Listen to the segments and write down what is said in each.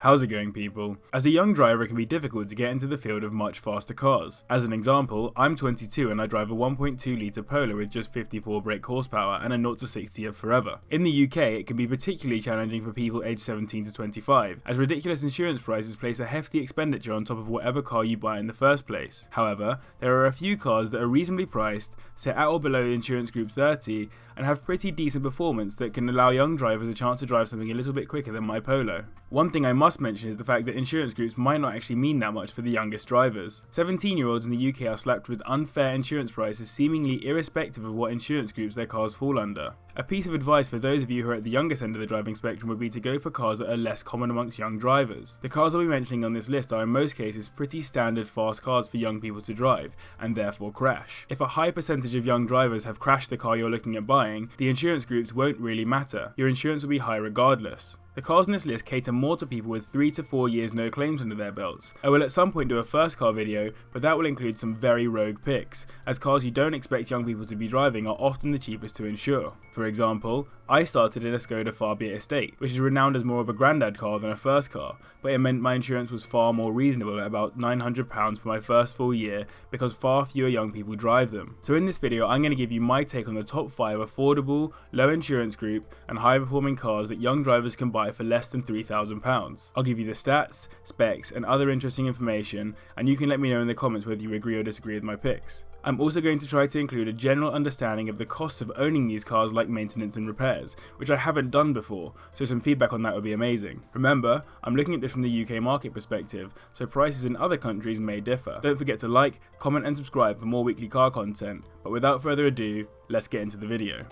How's it going, people? As a young driver, it can be difficult to get into the field of much faster cars. As an example, I'm 22 and I drive a 1.2 litre Polo with just 54 brake horsepower and a 0 to 60 of forever. In the UK, it can be particularly challenging for people aged 17 to 25, as ridiculous insurance prices place a hefty expenditure on top of whatever car you buy in the first place. However, there are a few cars that are reasonably priced, set at or below insurance group 30, and have pretty decent performance that can allow young drivers a chance to drive something a little bit quicker than my Polo. One thing I must mention is the fact that insurance groups might not actually mean that much for the youngest drivers. 17-year-olds in the UK are slapped with unfair insurance prices seemingly irrespective of what insurance groups their cars fall under. A piece of advice for those of you who are at the youngest end of the driving spectrum would be to go for cars that are less common amongst young drivers. The cars I'll be mentioning on this list are in most cases pretty standard fast cars for young people to drive, and therefore crash. If a high percentage of young drivers have crashed the car you're looking at buying, the insurance groups won't really matter. Your insurance will be high regardless. The cars on this list cater more to people with 3 to 4 years no claims under their belts. I will at some point do a first car video, but that will include some very rogue picks, as cars you don't expect young people to be driving are often the cheapest to insure. For example, I started in a Skoda Fiesta ST, which is renowned as more of a granddad car than a first car, but it meant my insurance was far more reasonable at about £900 for my first full year because far fewer young people drive them. So in this video I'm going to give you my take on the top 5 affordable, low insurance group and high performing cars that young drivers can buy for less than £3,000. I'll give you the stats, specs and other interesting information, and you can let me know in the comments whether you agree or disagree with my picks. I'm also going to try to include a general understanding of the costs of owning these cars, like maintenance and repairs, which I haven't done before, so some feedback on that would be amazing. Remember, I'm looking at this from the UK market perspective, so prices in other countries may differ. Don't forget to like, comment and subscribe for more weekly car content, but without further ado, let's get into the video.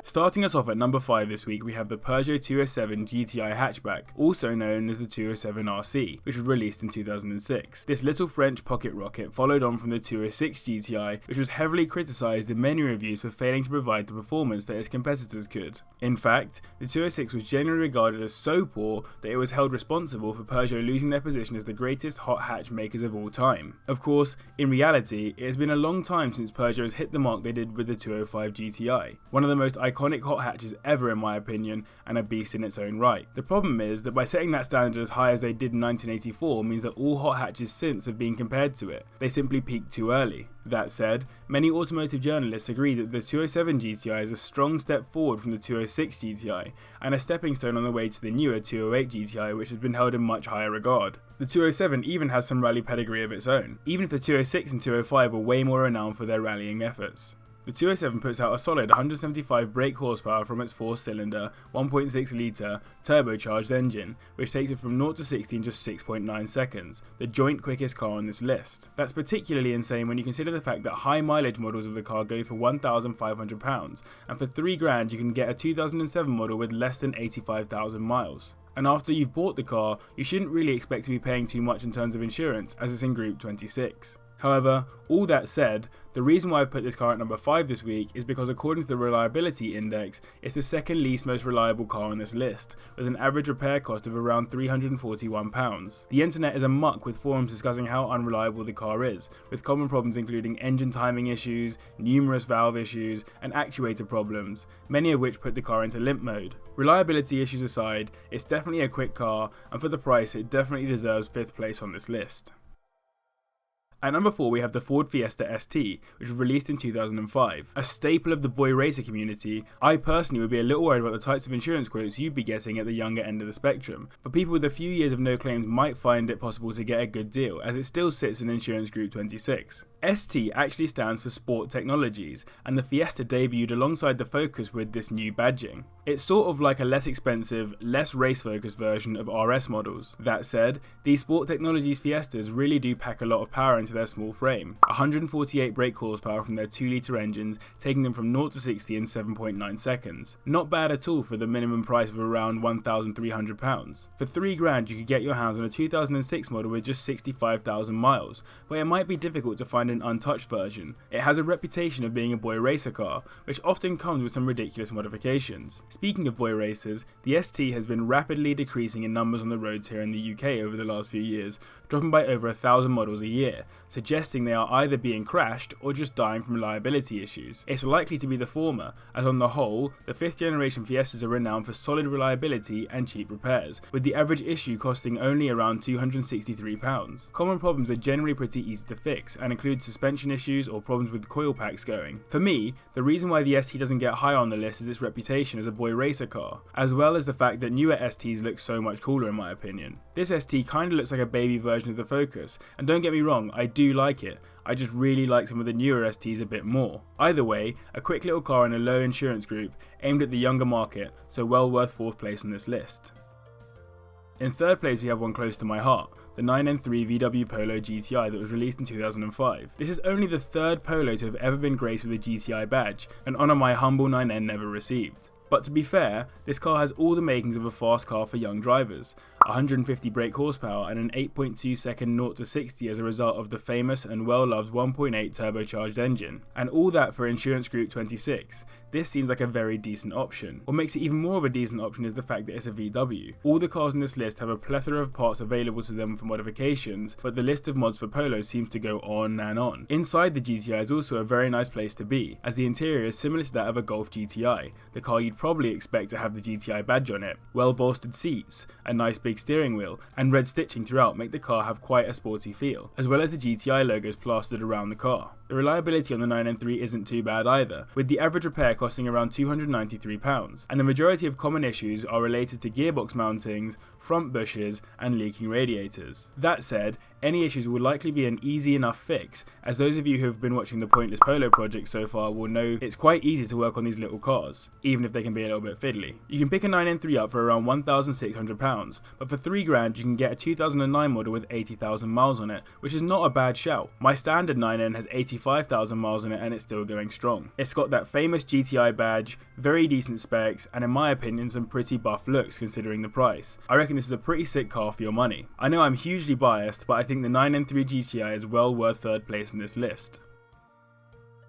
Starting us off at number 5 this week, we have the Peugeot 207 GTI hatchback, also known as the 207 RC, which was released in 2006. This little French pocket rocket followed on from the 206 GTI, which was heavily criticised in many reviews for failing to provide the performance that its competitors could. In fact, the 206 was generally regarded as so poor that it was held responsible for Peugeot losing their position as the greatest hot hatch makers of all time. Of course, in reality, it has been a long time since Peugeot has hit the mark they did with the 205 GTI, one of the most iconic hot hatches ever in my opinion, and a beast in its own right. The problem is that by setting that standard as high as they did in 1984 means that all hot hatches since have been compared to it. They simply peaked too early. That said, many automotive journalists agree that the 207 GTI is a strong step forward from the 206 GTI, and a stepping stone on the way to the newer 208 GTI, which has been held in much higher regard. The 207 even has some rally pedigree of its own, even if the 206 and 205 were way more renowned for their rallying efforts. The 207 puts out a solid 175 brake horsepower from its 4-cylinder, 1.6 litre turbocharged engine, which takes it from 0 to 60 in just 6.9 seconds, the joint quickest car on this list. That's particularly insane when you consider the fact that high mileage models of the car go for £1,500, and for £3,000 you can get a 2007 model with less than 85,000 miles. And after you've bought the car, you shouldn't really expect to be paying too much in terms of insurance, as it's in Group 26. However, all that said, the reason why I've put this car at number 5 this week is because according to the Reliability Index, it's the second least most reliable car on this list, with an average repair cost of around £341. The internet is amuck with forums discussing how unreliable the car is, with common problems including engine timing issues, numerous valve issues, and actuator problems, many of which put the car into limp mode. Reliability issues aside, it's definitely a quick car, and for the price it definitely deserves 5th place on this list. At number 4 we have the Ford Fiesta ST, which was released in 2005. A staple of the boy racer community, I personally would be a little worried about the types of insurance quotes you'd be getting at the younger end of the spectrum, but people with a few years of no claims might find it possible to get a good deal, as it still sits in insurance group 26. ST actually stands for Sport Technologies, and the Fiesta debuted alongside the Focus with this new badging. It's sort of like a less expensive, less race-focused version of RS models. That said, these Sport Technologies Fiestas really do pack a lot of power into their small frame. 148 brake horsepower from their 2-litre engines, taking them from 0 to 60 in 7.9 seconds. Not bad at all for the minimum price of around £1,300. For £3,000 you could get your hands on a 2006 model with just 65,000 miles, but it might be difficult to find an untouched version. It has a reputation of being a boy racer car, which often comes with some ridiculous modifications. Speaking of boy racers, the ST has been rapidly decreasing in numbers on the roads here in the UK over the last few years, dropping by over 1,000 models a year, suggesting they are either being crashed or just dying from reliability issues. It's likely to be the former, as on the whole, the 5th generation Fiestas are renowned for solid reliability and cheap repairs, with the average issue costing only around £263. Common problems are generally pretty easy to fix, and include suspension issues or problems with coil packs going. For me, the reason why the ST doesn't get high on the list is its reputation as a boy racer car, as well as the fact that newer STs look so much cooler in my opinion. This ST kinda looks like a baby version of the Focus, and don't get me wrong, I do like it. I just really like some of the newer STs a bit more. Either way, a quick little car in a low insurance group aimed at the younger market, so well worth 4th place on this list. In 3rd place we have one close to my heart, the 993 VW Polo GTI that was released in 2005. This is only the 3rd Polo to have ever been graced with a GTI badge, an honour my humble 9N never received. But to be fair, this car has all the makings of a fast car for young drivers, 150 brake horsepower and an 8.2 second 0 to 60 as a result of the famous and well loved 1.8 turbocharged engine, and all that for Insurance Group 26. This seems like a very decent option. What makes it even more of a decent option is the fact that it's a VW. All the cars on this list have a plethora of parts available to them for modifications, but the list of mods for Polo seems to go on and on. Inside the GTI is also a very nice place to be, as the interior is similar to that of a Golf GTI, the car you'd probably expect to have the GTI badge on it. Well bolstered seats, a nice big steering wheel, and red stitching throughout make the car have quite a sporty feel, as well as the GTI logos plastered around the car. The reliability on the 993 isn't too bad either, with the average repair costing around £293, and the majority of common issues are related to gearbox mountings, front bushes, and leaking radiators. That said, any issues will likely be an easy enough fix, as those of you who have been watching the Pointless Polo project so far will know it's quite easy to work on these little cars, even if they can be a little bit fiddly. You can pick a 993 up for around £1,600, but for £3,000 you can get a 2009 model with 80,000 miles on it, which is not a bad shout. My standard 9N has 85,000 miles on it and it's still going strong. It's got that famous GTI badge, very decent specs, and in my opinion some pretty buff looks considering the price. I reckon this is a pretty sick car for your money. I know I'm hugely biased, but I think the 993 GTI is well worth 3rd place on this list.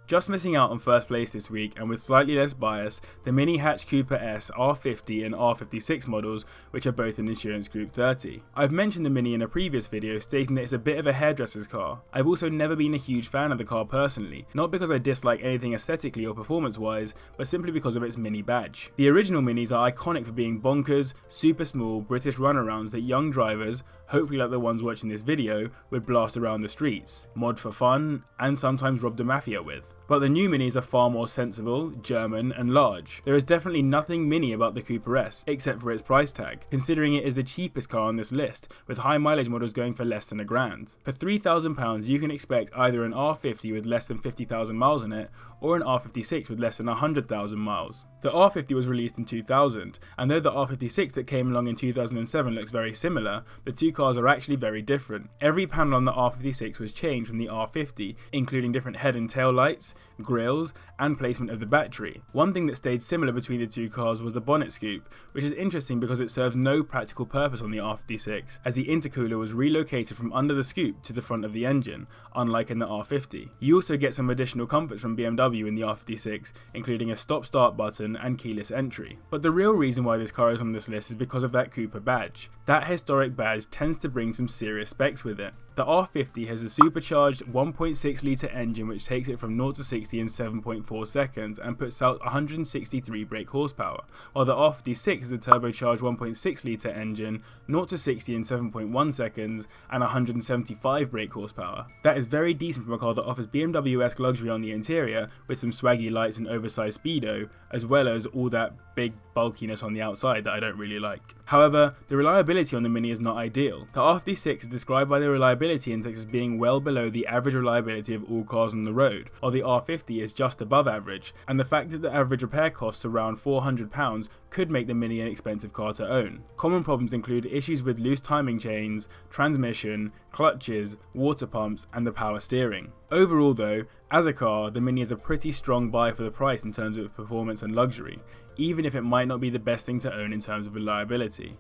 Just missing out on 1st place this week, and with slightly less bias, the Mini Hatch Cooper S R50 and R56 models, which are both in Insurance Group 30. I've mentioned the Mini in a previous video, stating that it's a bit of a hairdresser's car. I've also never been a huge fan of the car personally, not because I dislike anything aesthetically or performance wise, but simply because of its Mini badge. The original Minis are iconic for being bonkers, super small British runarounds that young drivers, hopefully like the ones watching this video, would blast around the streets, mod for fun, and sometimes rob the mafia with. But the new Minis are far more sensible, German, and large. There is definitely nothing mini about the Cooper S, except for its price tag, considering it is the cheapest car on this list, with high mileage models going for less than £1,000. For £3,000 you can expect either an R50 with less than 50,000 miles on it, or an R56 with less than 100,000 miles. The R50 was released in 2000, and though the R56 that came along in 2007 looks very similar, the two cars are actually very different. Every panel on the R56 was changed from the R50, including different head and tail lights, grills, and placement of the battery. One thing that stayed similar between the two cars was the bonnet scoop, which is interesting because it serves no practical purpose on the R56, as the intercooler was relocated from under the scoop to the front of the engine, unlike in the R50. You also get some additional comforts from BMW in the R56, including a stop-start button and keyless entry. But the real reason why this car is on this list is because of that Cooper badge. That historic badge tends to bring some serious specs with it. The R50 has a supercharged 1.6 litre engine which takes it from 0 to 60 in 7.4 seconds and puts out 163 brake horsepower, while the R56 is a turbocharged 1.6 litre engine, 0 to 60 in 7.1 seconds and 175 brake horsepower. That is very decent from a car that offers BMW-esque luxury on the interior with some swaggy lights and oversized speedo, as well as all that big bulkiness on the outside that I don't really like. However, the reliability on the Mini is not ideal. The R56 is described by the reliability index as being well below the average reliability of all cars on the road, while the R50 is just above average, and the fact that the average repair costs around £400 could make the Mini an expensive car to own. Common problems include issues with loose timing chains, transmission, clutches, water pumps, and the power steering. Overall though, as a car, the Mini is a pretty strong buy for the price in terms of performance and luxury, even if it might not be the best thing to own in terms of reliability.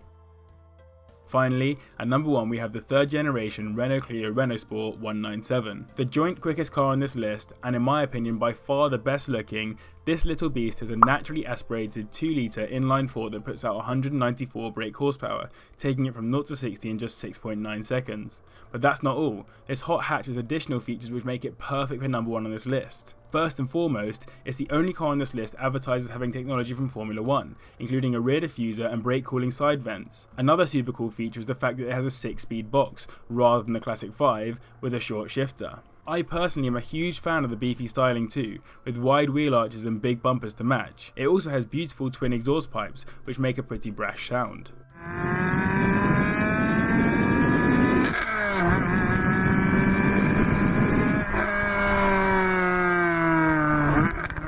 Finally, at number 1 we have the 3rd generation Renault Clio RenaultSport 197. The joint quickest car on this list, and in my opinion by far the best looking, this little beast has a naturally aspirated 2-litre inline-4 that puts out 194 brake horsepower, taking it from 0 to 60 in just 6.9 seconds. But that's not all. This hot hatch has additional features which make it perfect for number 1 on this list. First and foremost, it's the only car on this list advertised as having technology from Formula 1, including a rear diffuser and brake cooling side vents. Another super cool feature is the fact that it has a 6-speed box, rather than the classic 5, with a short shifter. I personally am a huge fan of the beefy styling too, with wide wheel arches and big bumpers to match. It also has beautiful twin exhaust pipes, which make a pretty brash sound.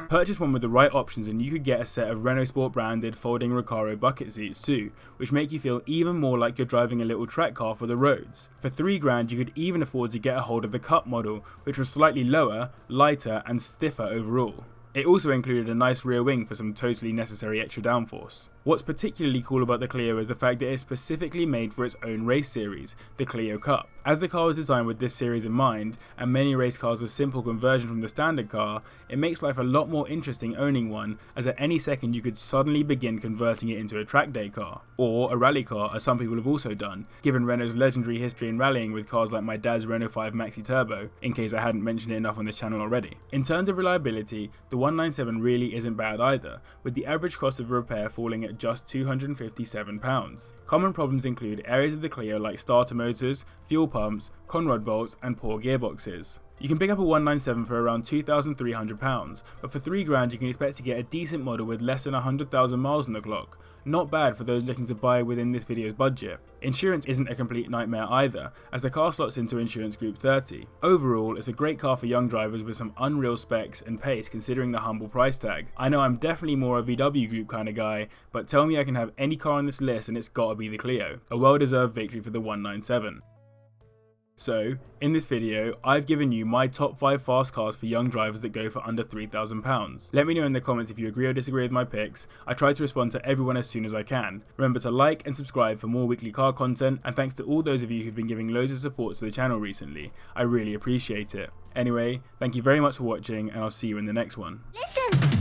Purchase one with the right options and you could get a set of RenaultSport branded folding Recaro bucket seats too, which make you feel even more like you're driving a little track car for the roads. For $3,000 you could even afford to get a hold of the Cup model, which was slightly lower, lighter and stiffer overall. It also included a nice rear wing for some totally necessary extra downforce. What's particularly cool about the Clio is the fact that it's specifically made for its own race series, the Clio Cup. As the car was designed with this series in mind, and many race cars are simple conversion from the standard car, it makes life a lot more interesting owning one, as at any second you could suddenly begin converting it into a track day car, or a rally car as some people have also done, given Renault's legendary history in rallying with cars like my dad's Renault 5 Maxi Turbo, in case I hadn't mentioned it enough on this channel already. In terms of reliability, the 197 really isn't bad either, with the average cost of a repair falling at just £257. Common problems include areas of the Clio like starter motors, fuel pumps, conrod bolts and poor gearboxes. You can pick up a 197 for around £2,300, but for $3,000 you can expect to get a decent model with less than 100,000 miles on the clock. Not bad for those looking to buy within this video's budget. Insurance isn't a complete nightmare either, as the car slots into Insurance Group 30. Overall, it's a great car for young drivers with some unreal specs and pace considering the humble price tag. I know I'm definitely more a VW Group kind of guy, but tell me I can have any car on this list and it's gotta be the Clio. A well-deserved victory for the 197. So, in this video, I've given you my top 5 fast cars for young drivers that go for under £3,000. Let me know in the comments if you agree or disagree with my picks. I try to respond to everyone as soon as I can. Remember to like and subscribe for more weekly car content, and thanks to all those of you who've been giving loads of support to the channel recently. I really appreciate it. Anyway, thank you very much for watching, and I'll see you in the next one. Listen.